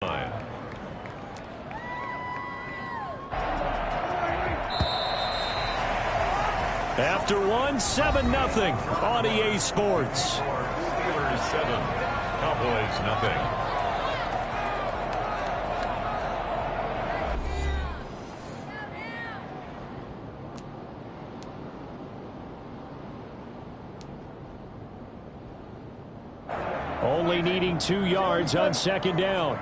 After one, 7-0 on EA Sports. Steelers 7, Cowboys nothing. Only needing 2 yards on second down.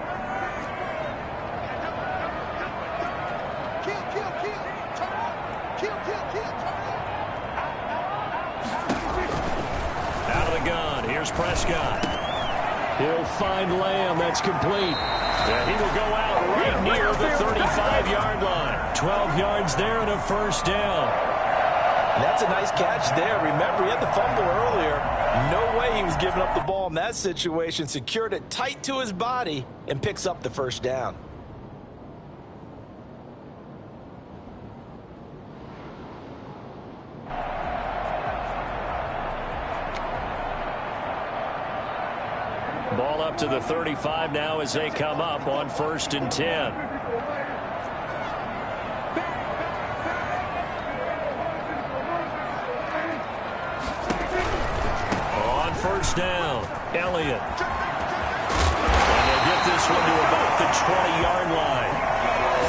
Out of the gun, here's Prescott. He'll find Lamb, that's complete. And he will go out right near the 35-yard line. 12 yards there and a first down. That's a nice catch there. Remember, he had the fumble earlier. No way he was giving up the ball in that situation. Secured it tight to his body and picks up the first down. Ball up to the 35 now as they come up on 1st and 10. On 1st down, Elliott. And they'll get this one to about the 20-yard line.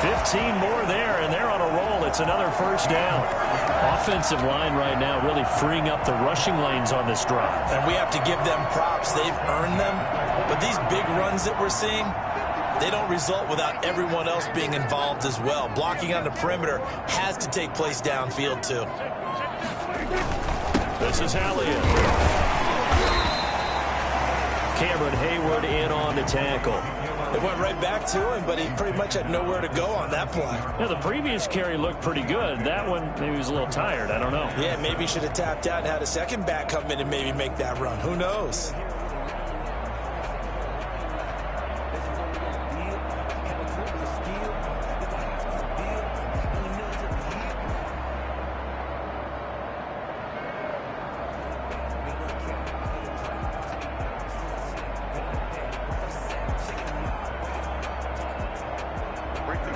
15 more there, and they're on a roll. It's another first down. Offensive line right now really freeing up the rushing lanes on this drive. And we have to give them props. They've earned them. But these big runs that we're seeing, they don't result without everyone else being involved as well. Blocking on the perimeter has to take place downfield, too. This is Elliott. Cameron Hayward in on the tackle. It went right back to him, but he pretty much had nowhere to go on that play. Yeah, the previous carry looked pretty good. That one, maybe he was a little tired. I don't know. Yeah, maybe he should have tapped out and had a second back come in and maybe make that run. Who knows?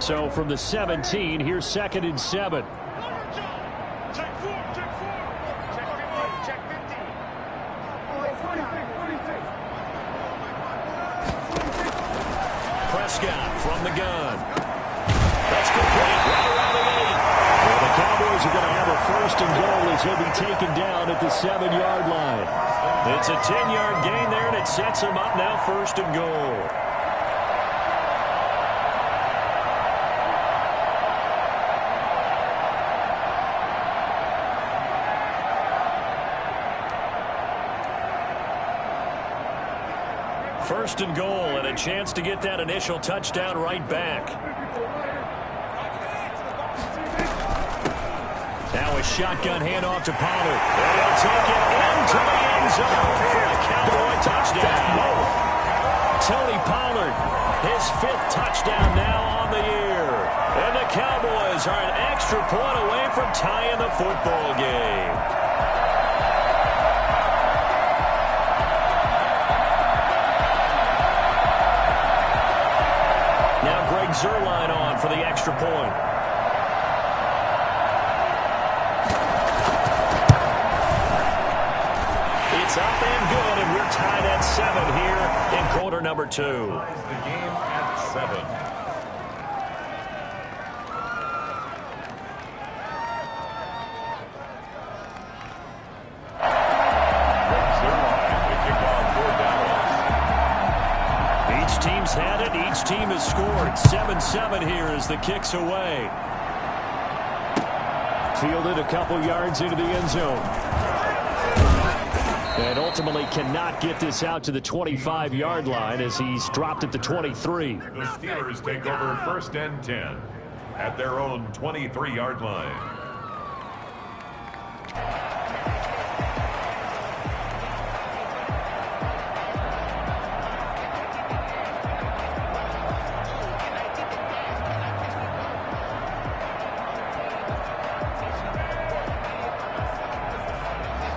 So from the 17, here's 2nd and 7. Prescott from the gun. That's complete. Right around the 8. Well, the Cowboys are going to have a 1st and goal as he'll be taken down at the 7-yard line. It's a 10-yard gain there, and it sets him up now 1st and goal. First and goal, and a chance to get that initial touchdown right back. Now a shotgun handoff to Pollard. And he'll take it into the end zone for a Cowboy touchdown. Tony Pollard, his 5th touchdown now on the year. And the Cowboys are an extra point away from tying the football game. Zerline on for the extra point. It's up and good, and we're tied at 7 here in quarter number 2. The game at 7. Had it. Each team has scored. 7-7 here as the kick's away. Fielded a couple yards into the end zone. And ultimately cannot get this out to the 25-yard line as he's dropped at the 23. The Steelers take over 1st and 10 at their own 23-yard line.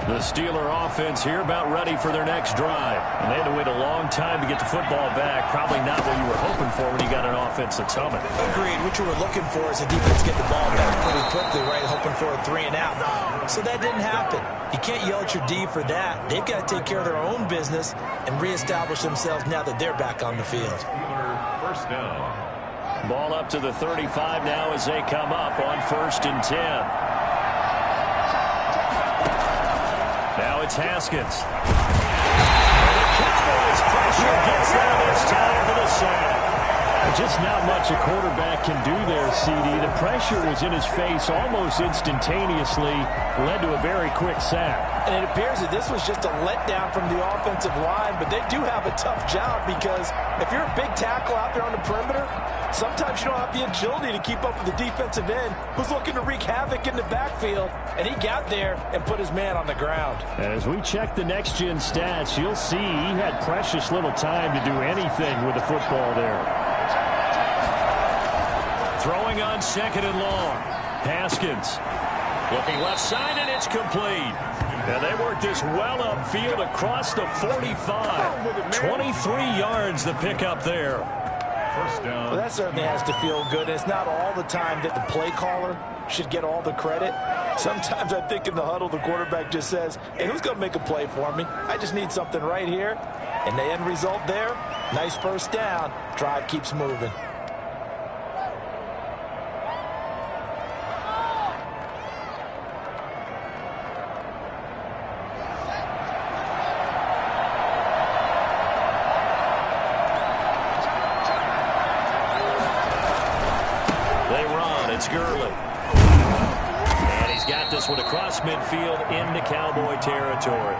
The Steeler offense here about ready for their next drive. And they had to wait a long time to get the football back. Probably not what you were hoping for when you got an offense that's humming. Agreed. What you were looking for is the defense get the ball back pretty quickly, right? Hoping for a 3 and out. So that didn't happen. You can't yell at your D for that. They've got to take care of their own business and reestablish themselves now that they're back on the field. Steeler first down. Ball up to the 35 now as they come up on 1st and 10. Now it's Haskins. And the Cowboys pressure gets there this time for the sack. Just not much a quarterback can do there, CD. The pressure was in his face almost instantaneously, led to a very quick sack. And it appears that this was just a letdown from the offensive line, but they do have a tough job because if you're a big tackle out there on the perimeter, sometimes you don't have the agility to keep up with the defensive end who's looking to wreak havoc in the backfield, and he got there and put his man on the ground. And as we check the next-gen stats, you'll see he had precious little time to do anything with the football there. Throwing on 2nd and long. Haskins looking left side, and it's complete. And they worked this well upfield across the 45. 23 yards the pickup there. First down. Well, that certainly has to feel good. It's not all the time that the play caller should get all the credit. Sometimes I think in the huddle, the quarterback just says, hey, who's going to make a play for me? I just need something right here. And the end result there, nice first down. Drive keeps moving. It's Gurley. And he's got this one across midfield into Cowboy territory.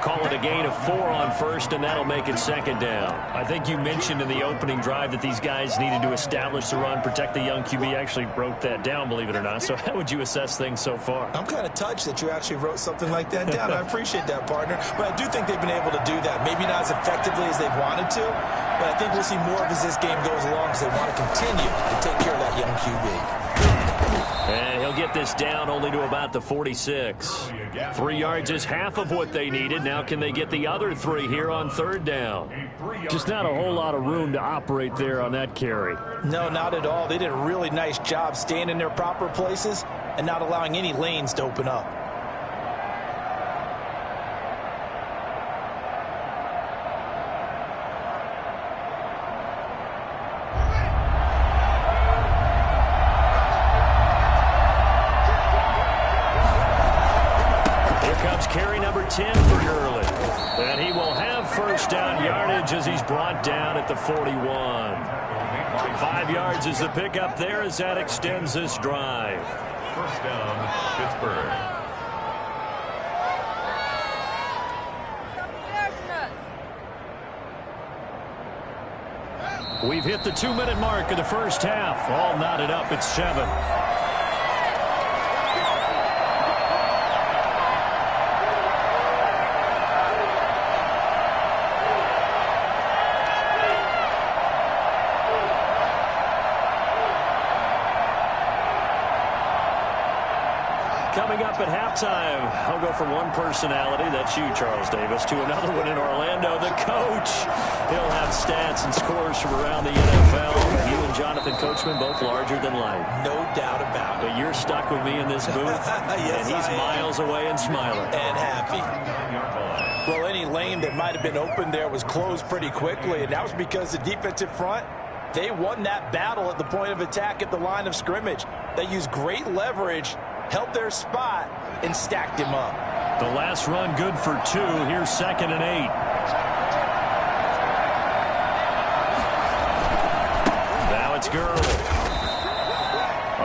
Call it a gain of 4 on 1st, and that'll make it 2nd down. I think you mentioned in the opening drive that these guys needed to establish the run, protect the young QB. Actually broke that down, believe it or not. So how would you assess things so far? I'm kind of touched that you actually wrote something like that down. I appreciate that, partner. But I do think they've been able to do that. Maybe not as effectively as they've wanted to, but I think we'll see more of as this game goes along because they want to continue to take care of that young QB. And he'll get this down only to about the 46. 3 yards is half of what they needed. Now can they get the other 3 here on 3rd down? Just not a whole lot of room to operate there on that carry. No, not at all. They did a really nice job staying in their proper places and not allowing any lanes to open up. Carry number 10 for Gurley. And he will have first down yardage as he's brought down at the 41. 5 yards is the pickup there as that extends this drive. First down, Pittsburgh. We've hit the 2-minute mark of the first half. All knotted up at 7. Coming up at halftime, I'll go from one personality, that's you, Charles Davis, to another one in Orlando, the coach. He'll have stats and scores from around the NFL. You and Jonathan Coachman, both larger than life. No doubt about it. But you're stuck with me in this booth, yes, and he's miles away and smiling. And happy. Well, any lane that might have been open there was closed pretty quickly, and that was because the defensive front, they won that battle at the point of attack at the line of scrimmage. They used great leverage, held their spot, and stacked him up. The last run good for 2. Here's 2nd and 8. Now it's Gurley.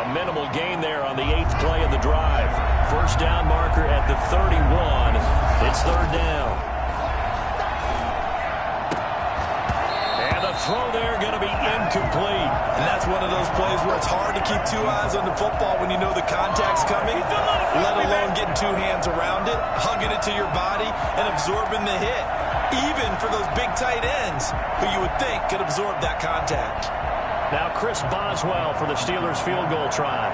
A minimal gain there on the 8th play of the drive. First down marker at the 31. It's 3rd down. And the throw there going to be incomplete. And that's one of those plays where it's hard to keep 2 eyes on the football when you know the contact's coming, let alone getting 2 hands around it, hugging it to your body, and absorbing the hit, even for those big tight ends who you would think could absorb that contact. Now Chris Boswell for the Steelers field goal try.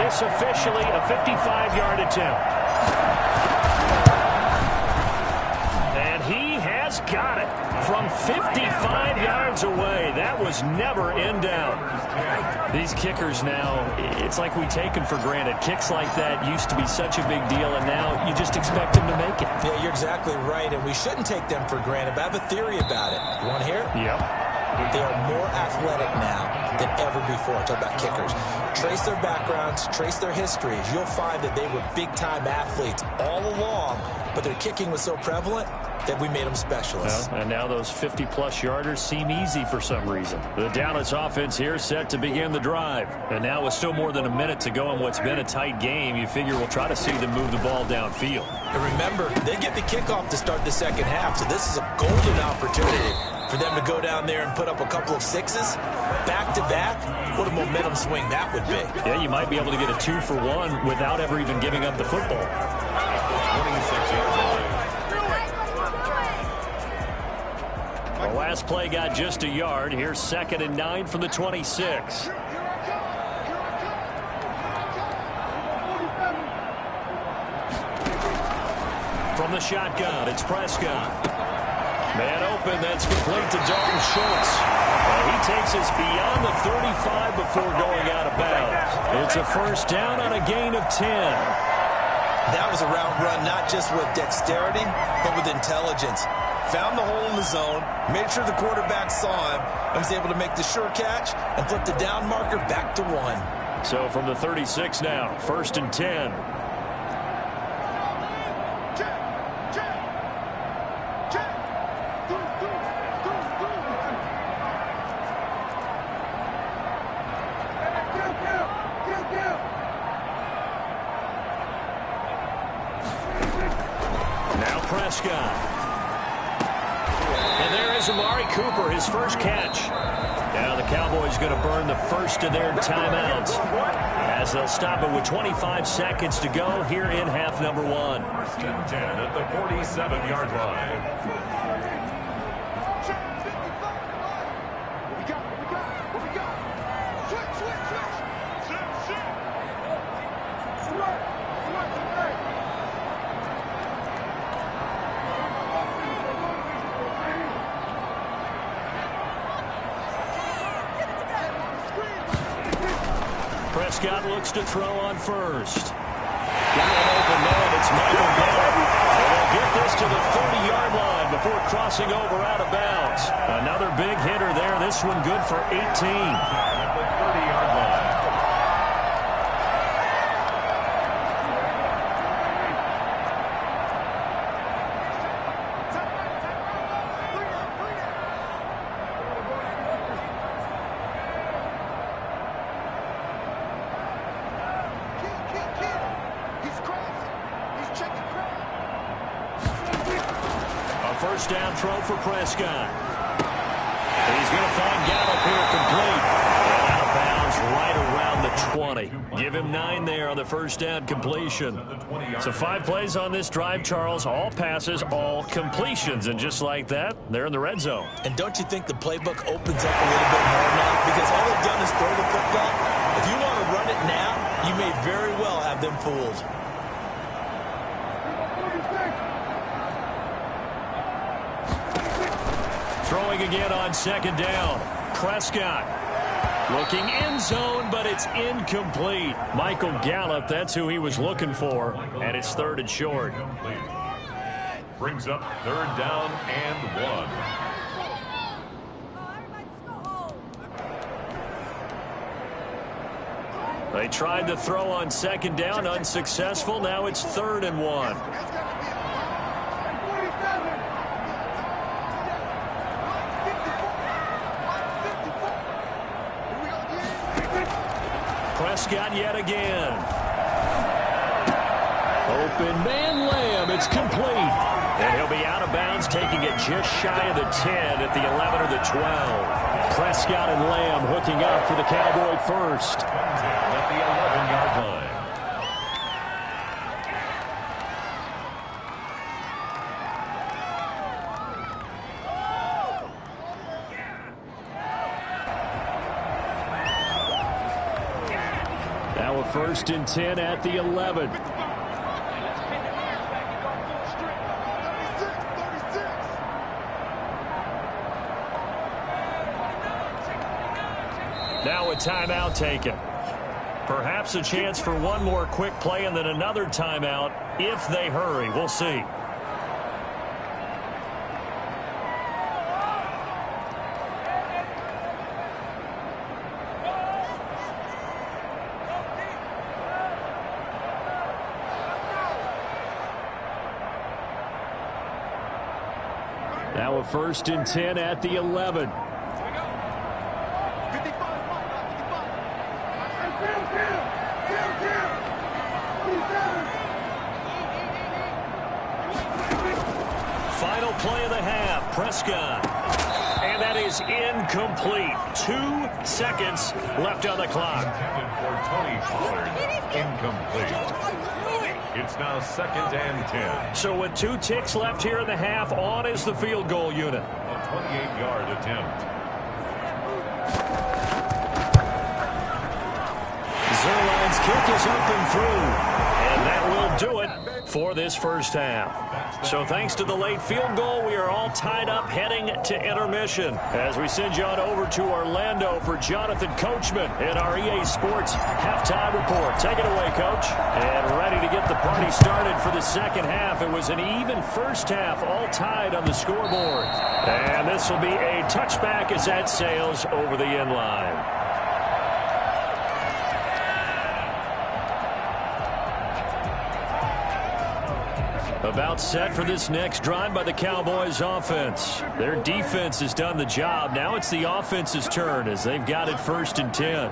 This officially a 55-yard attempt. got it from 55 yards away. That was never in doubt. These kickers now, it's like we take them for granted. Kicks like that used to be such a big deal, and now you just expect them to make it. Yeah, you're exactly right, and we shouldn't take them for granted, but I have a theory about it. You want to hear it? Yep. They are more athletic now than ever before. Talk about kickers. Trace their backgrounds, trace their histories. You'll find that they were big-time athletes all along, but their kicking was so prevalent that we made them specialists. Well, and now those 50-plus yarders seem easy for some reason. The Dallas offense here set to begin the drive. And now with still more than a minute to go in what's been a tight game, you figure we'll try to see them move the ball downfield. And remember, they get the kickoff to start the second half, so this is a golden opportunity for them to go down there and put up a couple of sixes back-to-back. What a momentum swing that would be. Yeah, you might be able to get a 2-for-1 without ever even giving up the football. 26 yards line. The last play got just a yard. Here's 2nd and 9 from the 26. From the shotgun, it's Prescott. Man open, that's complete to Dalton Schultz. He takes us beyond the 35 before going out of bounds. It's a first down on a gain of 10. That was a route run not just with dexterity, but with intelligence. Found the hole in the zone, made sure the quarterback saw him, and was able to make the sure catch and flip the down marker back to 1. So from the 36 now, 1st and 10. Now Prescott. And there is Amari Cooper, his first catch. Now the Cowboys going to burn the first of their timeouts as they'll stop it with 25 seconds to go here in half number 1. 1st and 10 at the 47-yard line. Prescott looks to throw on first. Got an open man. It's Michael Gallup. And they'll get this to the 30-yard line before crossing over out of bounds. Another big hitter there. This one good for 18. At the 30-yard line. First down throw for Prescott. He's going to find Gallup here complete. And out of bounds right around the 20. Give him 9 there on the first down completion. So 5 plays on this drive, Charles. All passes, all completions. And just like that, they're in the red zone. And don't you think the playbook opens up a little bit more now? Because all they've done is throw the football. If you want to run it now, you may very well have them fooled. Throwing again on 2nd down. Prescott looking end zone, but it's incomplete. Michael Gallup, that's who he was looking for, and it's 3rd and short. Brings up 3rd down and 1. They tried to throw on 2nd down, unsuccessful. Now it's 3rd and 1. Prescott yet again. Open man Lamb. It's complete. And he'll be out of bounds, taking it just shy of the 10 at the 11 or the 12. Prescott and Lamb hooking up for the Cowboy first. At the 11-yard line. Now a 1st and 10 at the 11. Now a timeout taken. Perhaps a chance for one more quick play and then another timeout if they hurry. We'll see. Now a 1st and 10 at the 11. Final play of the half, Prescott. And that is incomplete. 2 seconds left on the clock. Intended for Tony Pollard. Incomplete. It's now 2nd and 10. So with 2 ticks left here in the half, on is the field goal unit. A 28-yard attempt. Zerline's kick is up and through. And that will do it for this first half. So thanks to the late field goal, we are all tied up heading to intermission. As we send you on over to Orlando for Jonathan Coachman in our EA Sports halftime report. Take it away, Coach. And ready to get the party started for the second half. It was an even first half, all tied on the scoreboard. And this will be a touchback as that sails over the end line. About set for this next drive by the Cowboys offense. Their defense has done the job. Now it's the offense's turn as they've got it 1st and 10.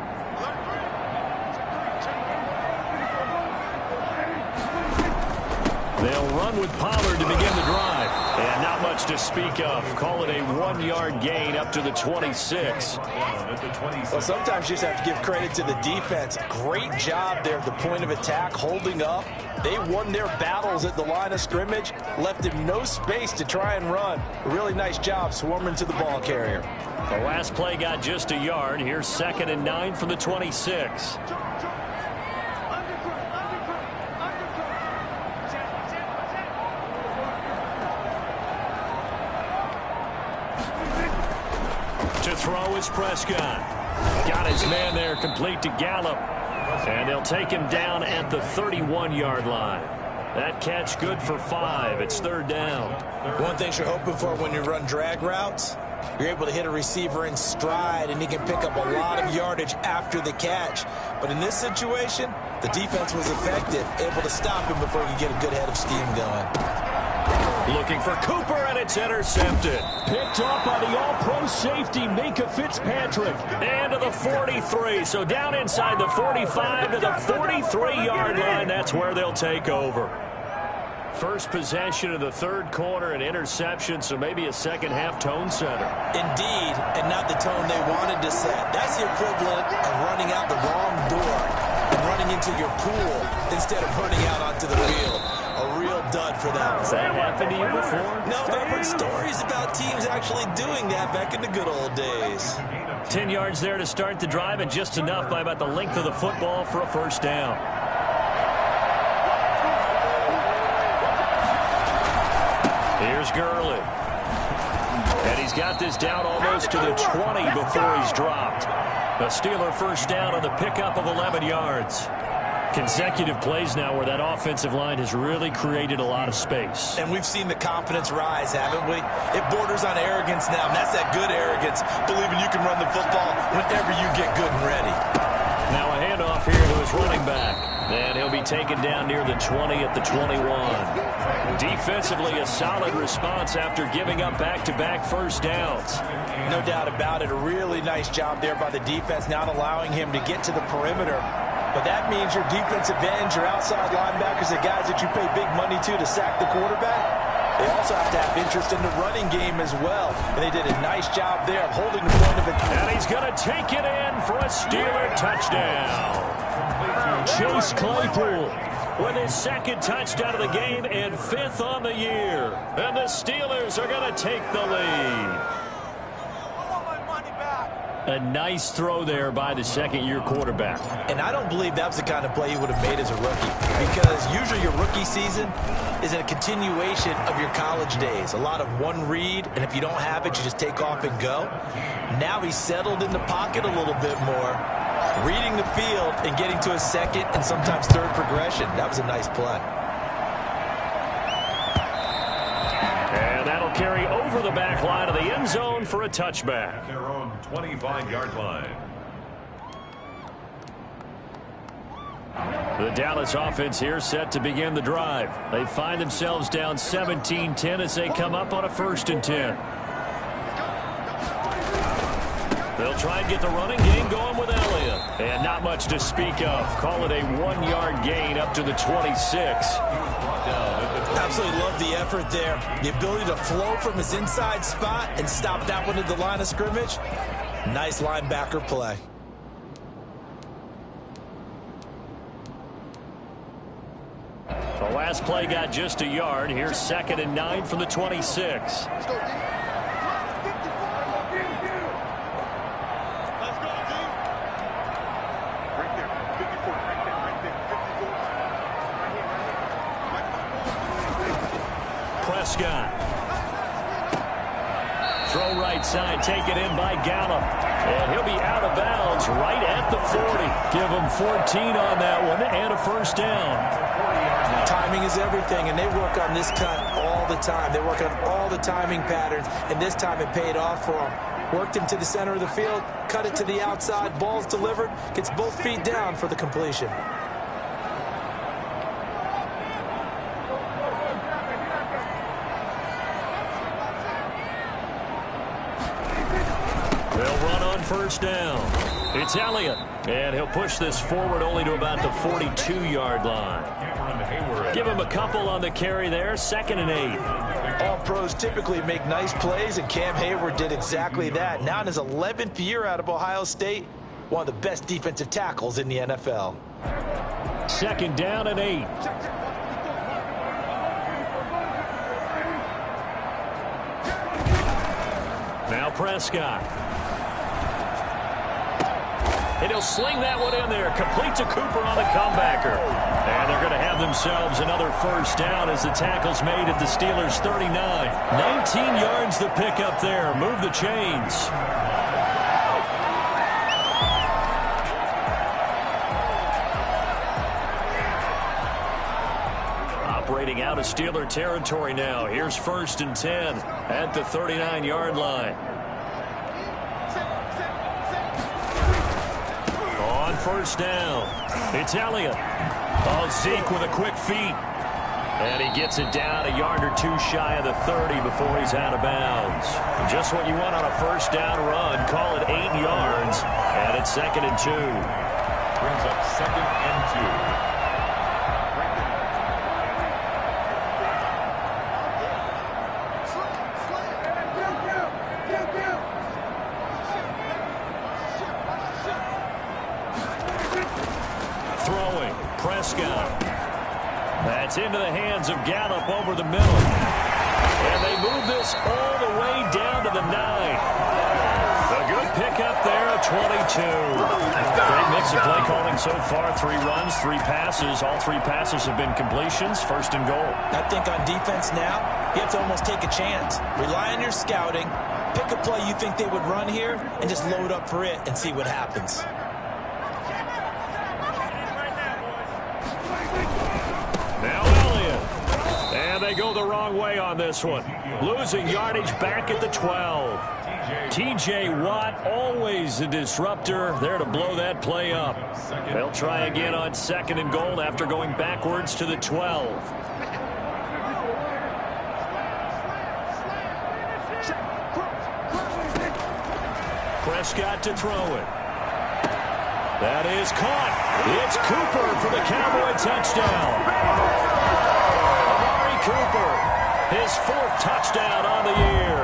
They'll run with Pollard to begin the drive. And not much to speak of. Call it a 1-yard gain up to the 26. Well, sometimes you just have to give credit to the defense. Great job there at the point of attack, holding up. They won their battles at the line of scrimmage, left him no space to try and run. A really nice job swarming to the ball carrier. The last play got just a yard. Here's 2nd and 9 from the 26. To throw is Prescott. Got his man there, complete to Gallup. And they'll take him down at the 31-yard line. That catch good for 5. It's 3rd down. One thing you're hoping for when you run drag routes, you're able to hit a receiver in stride, and he can pick up a lot of yardage after the catch. But in this situation, the defense was effective, able to stop him before he could get a good head of steam going. Looking for Cooper, and it's intercepted. Picked up by the all-pro safety, Minkah Fitzpatrick. And to the 43. So down inside the 45 to the 43-yard line. That's where they'll take over. First possession of the 3rd quarter, an interception, so maybe a second-half tone setter. Indeed, and not the tone they wanted to set. That's the equivalent of running out the wrong door and running into your pool instead of running out onto the field. A real dud for them. Has that happened to you before? No, but I've heard stories about teams actually doing that back in the good old days. 10 yards there to start the drive, and just enough by about the length of the football for a 1st down. Here's Gurley. And he's got this down almost to the 20 before he's dropped. A Steeler 1st down on the pickup of 11 yards. Consecutive plays now where that offensive line has really created a lot of space. And we've seen the confidence rise, haven't we? It borders on arrogance now, and that's that good arrogance, believing you can run the football whenever you get good and ready. Now a handoff here to his running back. And he'll be taken down near the 20 at the 21. Defensively, a solid response after giving up back-to-back 1st downs. No doubt about it. A really nice job there by the defense, not allowing him to get to the perimeter. But that means your defensive ends, your outside linebackers, the guys that you pay big money to sack the quarterback, they also have to have interest in the running game as well. And they did a nice job there of holding the point of it. And he's going to take it in for a Steeler touchdown. Chase Claypool with his 2nd touchdown of the game and 5th on the year. And the Steelers are going to take the lead. A nice throw there by the second-year quarterback. And I don't believe that was the kind of play he would have made as a rookie, because usually your rookie season is a continuation of your college days. A lot of one read, and if you don't have it, you just take off and go. Now he's settled in the pocket a little bit more, reading the field and getting to a second and sometimes third progression. That was a nice play. And that'll carry over the back line of the end zone for a touchback. Their own 25-yard line. The Dallas offense here set to begin the drive. They find themselves down 17-10 as they come up on a 1st and 10. They'll try and get the running game going with Elliott. And not much to speak of. Call it a 1-yard gain up to the 26. Absolutely love the effort there. The ability to flow from his inside spot and stop that one at the line of scrimmage. Nice linebacker play. The last play got just a yard. Here's 2nd and 9 from the 26. Prescott. Throw right side, taken in by Gallup. And he'll be out of bounds right at the 40. Give him 14 on that one and a 1st down. Timing is everything, and they work on this cut all the time. They work on all the timing patterns, and this time it paid off for him. Worked him to the center of the field, cut it to the outside, ball's delivered, gets both feet down for the completion. They'll run on 1st down. It's Elliott, and he'll push this forward only to about the 42-yard line. Give him a couple on the carry there, 2nd and 8. All pros typically make nice plays, and Cam Hayward did exactly that. Now in his 11th year out of Ohio State, one of the best defensive tackles in the NFL. 2nd down and 8. Now Prescott. And he'll sling that one in there. Complete to Cooper on the comebacker. And they're going to have themselves another 1st down as the tackle's made at the Steelers' 39. 19 yards to pick up there. Move the chains. Operating out of Steeler territory now. Here's 1st and 10 at the 39-yard line. On 1st down, it's Elliott. Oh, Zeke with a quick feet. And he gets it down a yard or two shy of the 30 before he's out of bounds. Just what you want on a 1st down run. Call it 8 yards. And it's 2nd and 2. Brings up 2nd and 2. Prescott. That's into the hands of Gallup over the middle. And they move this all the way down to the 9. A good pickup there at 22. Great mix of play calling so far. 3 runs, 3 passes. All 3 passes have been completions. 1st and goal. I think on defense now, you have to almost take a chance. Rely on your scouting. Pick a play you think they would run here and just load up for it and see what happens. Now Elliott. And they go the wrong way on this one. Losing yardage back at the 12. T.J. Watt, always a disruptor, there to blow that play up. They'll try again on 2nd and goal after going backwards to the 12. Prescott to throw it. That is caught. It's Cooper for the Cowboy touchdown. Amari Cooper, his 4th touchdown on the year.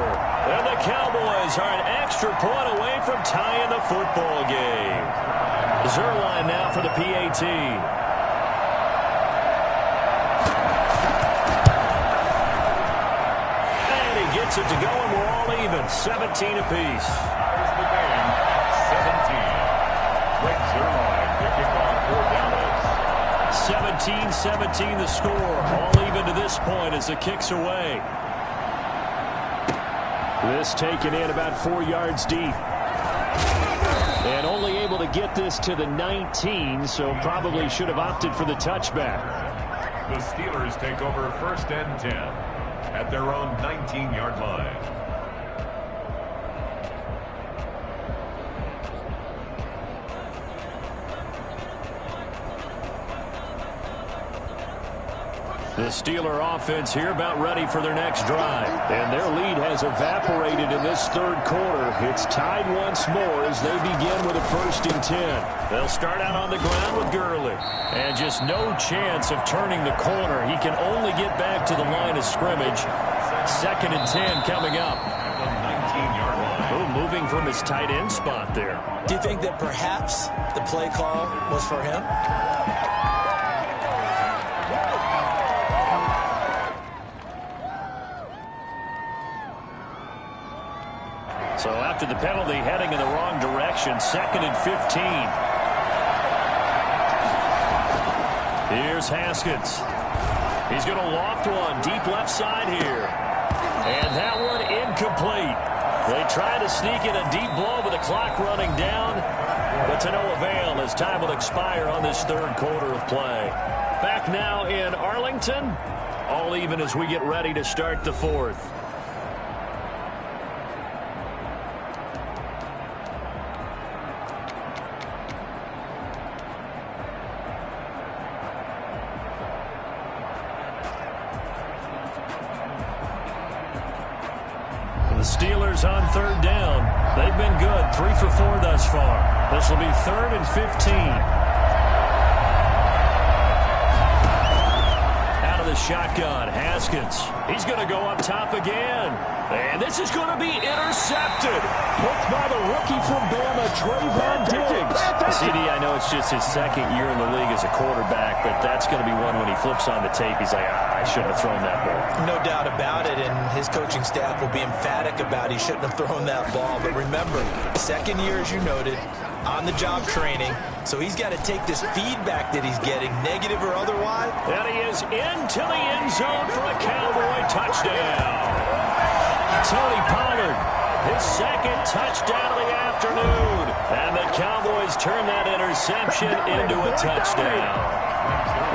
And the Cowboys are an extra point away from tying the football game. Zerline now for the PAT. And he gets it to go, and we're all even. 17 apiece. 19-17 the score. All even to this point as the kick's away. This taken in about 4 yards deep. And only able to get this to the 19, so probably should have opted for the touchback. The Steelers take over 1st and 10 at their own 19-yard line. The Steeler offense here about ready for their next drive. And their lead has evaporated in this third quarter. It's tied once more as they begin with a 1st and 10. They'll start out on the ground with Gurley. And just no chance of turning the corner. He can only get back to the line of scrimmage. 2nd and 10 coming up. Moving from his tight end spot there. Do you think that perhaps the play call was for him? So after the penalty, heading in the wrong direction, 2nd and 15. Here's Haskins. He's going to loft one deep left side here. And that one incomplete. They try to sneak in a deep blow with the clock running down, but to no avail as time will expire on this third quarter of play. Back now in Arlington, all even as we get ready to start the 4th. The Steelers on 3rd down. They've been good, 3 for 4 thus far. This will be 3rd and 15. Out of the shotgun, Haskins. He's going to go up top again. And this is going to be intercepted. Hooked by the rookie from Bama, Trayvon Diggs. CD, I know it's just his 2nd year in the league as a quarterback, but that's going to be one when he flips on the tape. He's like, I shouldn't have thrown that ball. No doubt about it, and his coaching staff will be emphatic about he shouldn't have thrown that ball. But remember, 2nd year, as you noted, on-the-job training, so he's got to take this feedback that he's getting, negative or otherwise. And he is into the end zone for a Cowboy touchdown. Tony Pollard, his 2nd touchdown of the afternoon. And the Cowboys turn that interception into a touchdown.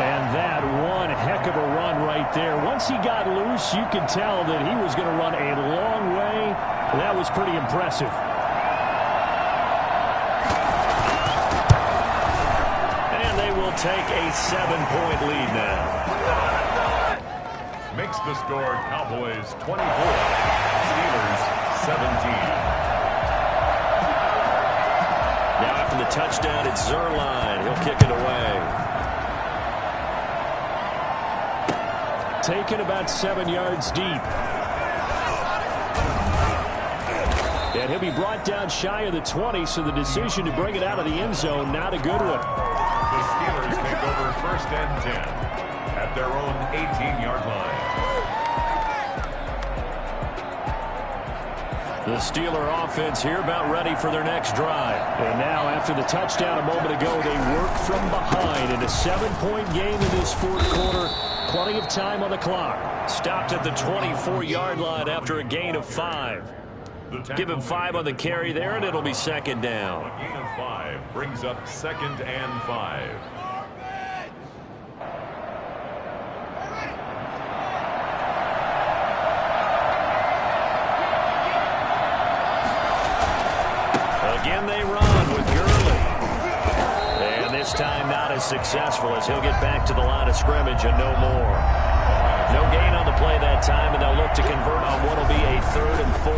And that one heck of a run right there. Once he got loose, you could tell that he was going to run a long way. That was pretty impressive. And they will take a 7-point lead now. Makes the score Cowboys 24, Steelers 17. Now after the touchdown, it's Zerline. He'll kick it away. Taken about 7 yards deep. And he'll be brought down shy of the 20, so the decision to bring it out of the end zone, not a good one. The Steelers take over 1st and 10 at their own 18-yard line. The Steeler offense here about ready for their next drive. And now after the touchdown a moment ago, they work from behind in a 7-point game in this 4th quarter. Plenty of time on the clock. Stopped at the 24-yard line after a gain of 5. Give him 5 on the carry there, and it'll be 2nd down. A gain of 5 brings up 2nd and 5. Again they run with Gurley. And this time not as successful as he'll get back to the line of scrimmage and no more. No gain on the play that time, and they'll look to convert on what will be a 3rd and 4.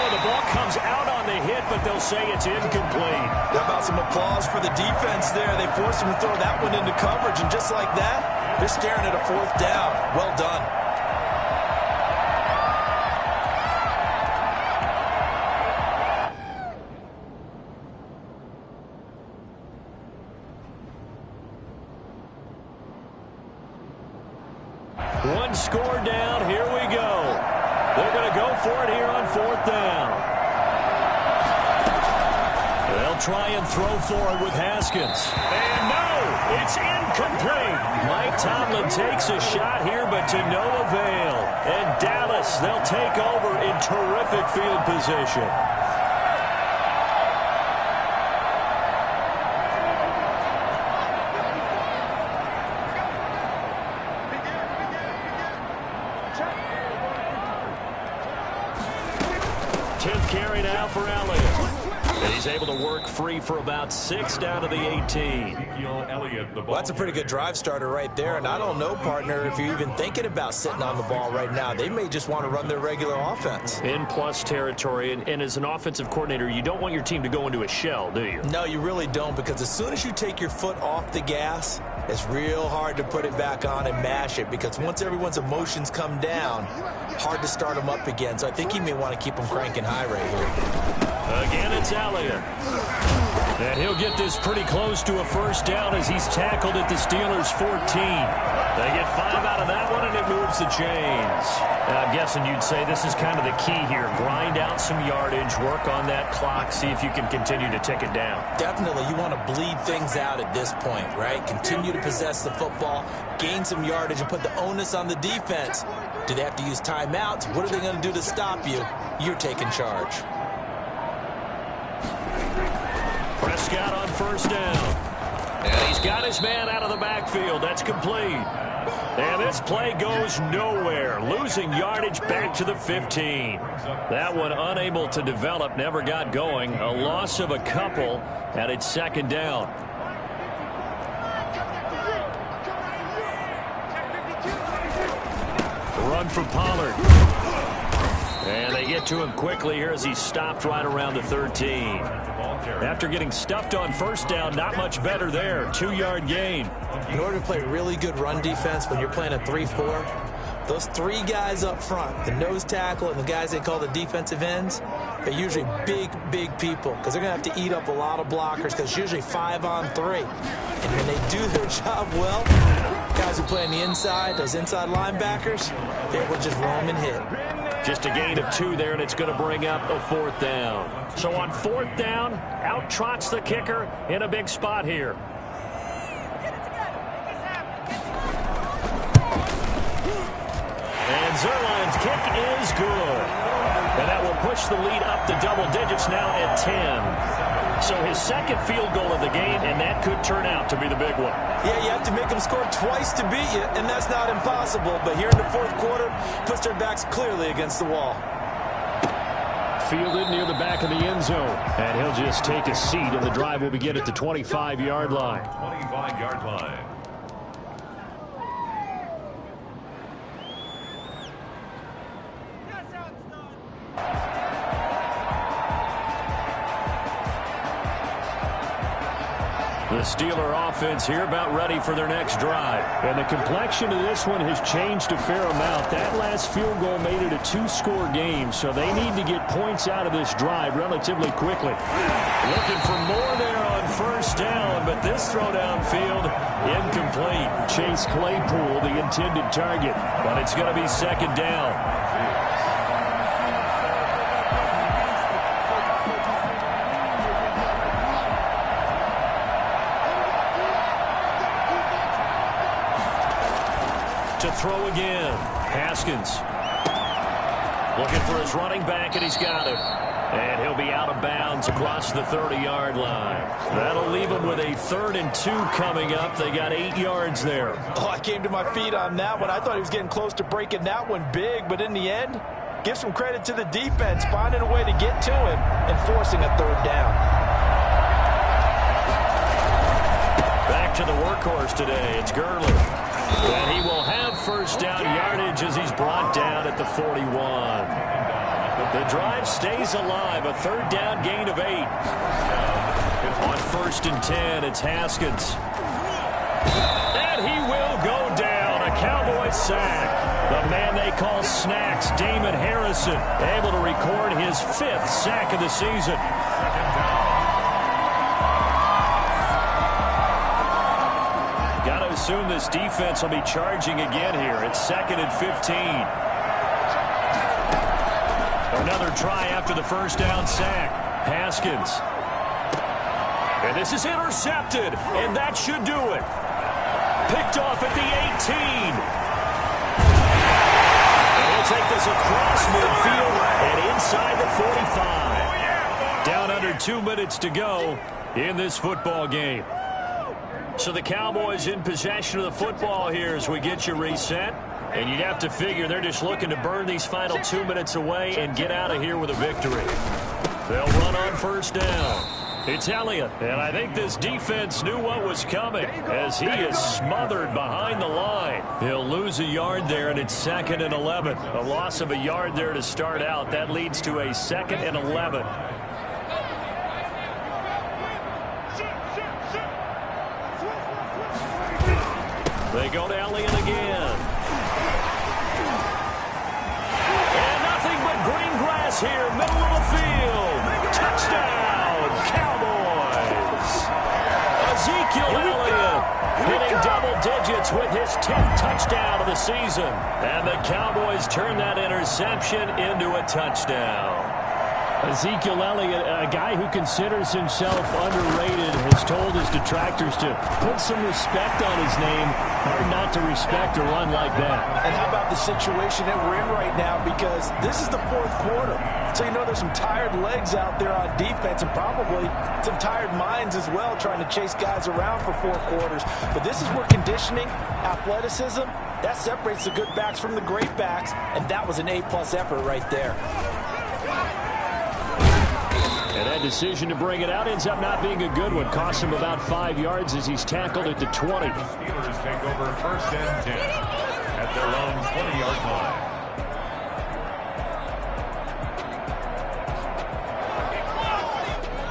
Oh, the ball comes out on the hit, but they'll say it's incomplete. How about some applause for the defense there? They forced him to throw that one into coverage, and just like that, they're staring at a 4th down. Well done. One score down. Here we go. They're going to go for it here on 4th down. They'll try and throw for it with Haskins. And no, it's incomplete. Mike Tomlin takes a shot here, but to no avail. And Dallas, they'll take over in terrific field position. Carry now for Elliott. And he's able to work free for about 6 down to the 18. Well, that's a pretty good drive starter right there. And I don't know, partner, if you're even thinking about sitting on the ball right now. They may just want to run their regular offense. In plus territory. And as an offensive coordinator, you don't want your team to go into a shell, do you? No, you really don't, because as soon as you take your foot off the gas, it's real hard to put it back on and mash it, because once everyone's emotions come down, hard to start them up again. So I think you may want to keep them cranking high right here. Again, it's Elliott. And he'll get this pretty close to a first down as he's tackled at the Steelers' 14. They get 5 out of that one, and it moves the chains. And I'm guessing you'd say this is kind of the key here. Grind out some yardage, work on that clock, see if you can continue to tick it down. Definitely. You want to bleed things out at this point, right? Continue to possess the football, gain some yardage, and put the onus on the defense. Do they have to use timeouts? What are they going to do to stop you? You're taking charge. Prescott on first down. And he's got his man out of the backfield. That's complete. And this play goes nowhere. Losing yardage back to the 15. That one unable to develop, never got going. A loss of a couple, and it's second down. Run for Pollard. And they get to him quickly here as he's stopped right around the 13. After getting stuffed on first down, not much better there. 2-yard gain. In order to play really good run defense when you're playing a 3-4, those 3 guys up front, the nose tackle and the guys they call the defensive ends, are usually big people, because they're going to have to eat up a lot of blockers, because it's usually 5 on 3. And when they do their job well, guys who play on the inside, those inside linebackers, they will just roam and hit. Just a gain of 2 there, and it's going to bring up a 4th down. So on 4th down, out trots the kicker in a big spot here. And Zerline's kick is good. And that will push the lead up to double digits now at 10. So his second field goal of the game, and that could turn out to be the big one. Yeah, you have to make them score twice to beat you, and that's not impossible. But here in the 4th quarter, puts their backs clearly against the wall. Fielded near the back of the end zone. And he'll just take a seat, and the drive will begin at the 25-yard line. 25-yard line. The Steeler offense here about ready for their next drive. And the complexion of this one has changed a fair amount. That last field goal made it a 2-score game, so they need to get points out of this drive relatively quickly. Looking for more there on first down, but this throw downfield incomplete. Chase Claypool, the intended target, but it's going to be second down. To throw again. Haskins looking for his running back, and he's got him. And he'll be out of bounds across the 30-yard line. That'll leave him with a 3rd and 2 coming up. They got 8 yards there. Oh, I came to my feet on that one. I thought he was getting close to breaking that one big, but in the end, give some credit to the defense, finding a way to get to him and forcing a 3rd down. Back to the workhorse today. It's Gurley. And he will have first down yardage as he's brought down at the 41. The drive stays alive. A 3rd down gain of 8. On 1st and 10, it's Haskins. And he will go down. A Cowboy sack. The man they call Snacks, Damon Harrison, able to record his 5th sack of the season. Got to assume this defense will be charging again here. It's 2nd and 15. Another try after the first down sack. Haskins. And this is intercepted, and that should do it. Picked off at the 18. And he'll take this across midfield and inside the 45. Down under 2 minutes to go in this football game. So the Cowboys in possession of the football here as we get you reset. And you'd have to figure they're just looking to burn these final 2 minutes away and get out of here with a victory. They'll run on first down. It's Elliott, and I think this defense knew what was coming as he is smothered behind the line. He'll lose a yard there, and it's 2nd and 11. A loss of a yard there to start out. That leads to a 2nd and 11. They go to Elliott again. And nothing but green grass here, middle of the field. Touchdown, Cowboys. Ezekiel Elliott hitting double digits with his 10th touchdown of the season. And the Cowboys turn that interception into a touchdown. Ezekiel Elliott, a guy who considers himself underrated, has told his detractors to put some respect on his name. Hard not to respect a run like that. And how about the situation that we're in right now? Because this is the 4th quarter. So you know there's some tired legs out there on defense and probably some tired minds as well trying to chase guys around for 4 quarters. But this is where conditioning, athleticism, that separates the good backs from the great backs. And that was an A-plus effort right there. And that decision to bring it out ends up not being a good one. Cost him about 5 yards as he's tackled at the 20. The Steelers take over 1st and 10 at their own 20-yard line.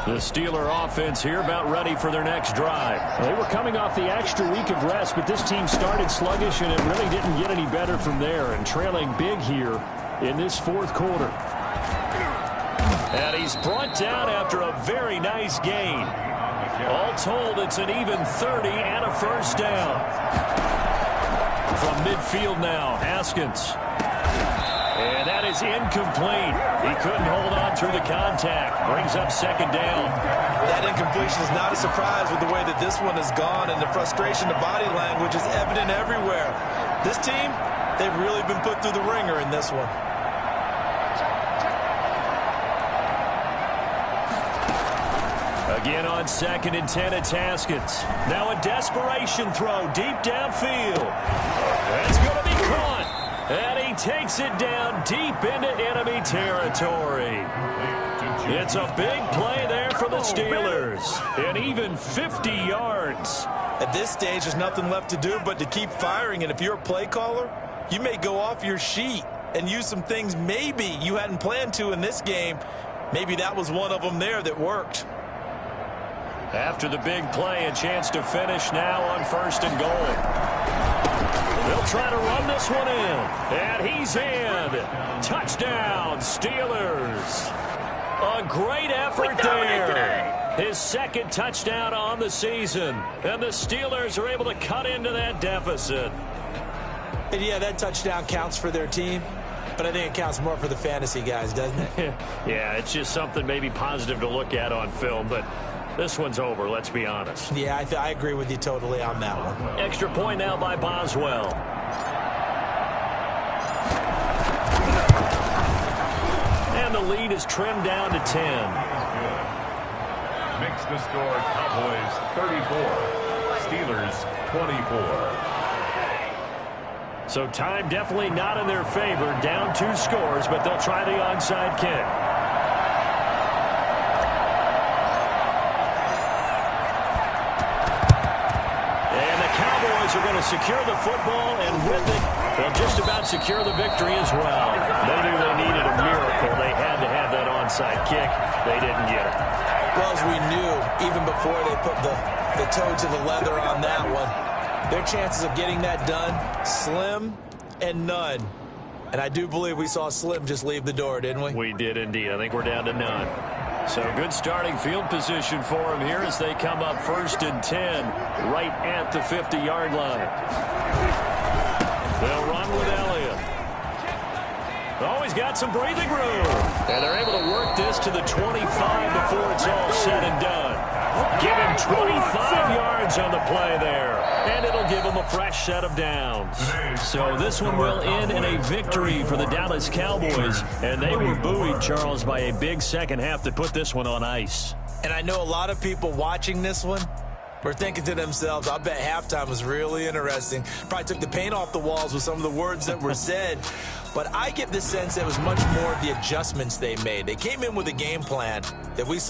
The Steeler offense here about ready for their next drive. They were coming off the extra week of rest, but this team started sluggish, and it really didn't get any better from there. And trailing big here in this 4th quarter. And he's brought down after a very nice gain. All told, it's an even 30 and a first down. From midfield now, Haskins. And that is incomplete. He couldn't hold on through the contact. Brings up 2nd down. That incompletion is not a surprise with the way that this one has gone, and the frustration, the body language is evident everywhere. This team, they've really been put through the ringer in this one. Again on 2nd and 10, it's Haskins. Now a desperation throw deep downfield. That's going to be caught. And he takes it down deep into enemy territory. It's a big play there for the Steelers. And even 50 yards. At this stage, there's nothing left to do but to keep firing. And if you're a play caller, you may go off your sheet and use some things maybe you hadn't planned to in this game. Maybe that was one of them there that worked. After the big play, a chance to finish now on 1st and goal. They'll try to run this one in. And he's in. Touchdown, Steelers. A great effort there. His 2nd touchdown on the season. And the Steelers are able to cut into that deficit. And yeah, that touchdown counts for their team. But I think it counts more for the fantasy guys, doesn't it? Yeah, it's just something maybe positive to look at on film. But this one's over, let's be honest. Yeah, I agree with you totally on that one. Extra point now by Boswell. And the lead is trimmed down to 10. Makes the score Cowboys 34, Steelers 24. So time definitely not in their favor. Down 2 scores, but they'll try the onside kick. Are going to secure the football, and with it, they'll just about secure the victory as well. They knew they needed a miracle. They had to have that onside kick. They didn't get it. Well, as we knew, even before they put the toe to the leather on that one, their chances of getting that done, slim and none. And I do believe we saw Slim just leave the door, didn't we? We did indeed. I think we're down to none. So good starting field position for them here as they come up 1st and 10 right at the 50-yard line. They'll run with Elliott. Oh, he's got some breathing room. And they're able to work this to the 25 before it's all said and done. Give him 25 yards on the play there. And it'll give them a fresh set of downs. So this one will end in a victory for the Dallas Cowboys. And they were buoyed, Charles, by a big second half to put this one on ice. And I know a lot of people watching this one were thinking to themselves, I bet halftime was really interesting. Probably took the paint off the walls with some of the words that were said. But I get the sense that it was much more of the adjustments they made. They came in with a game plan that we saw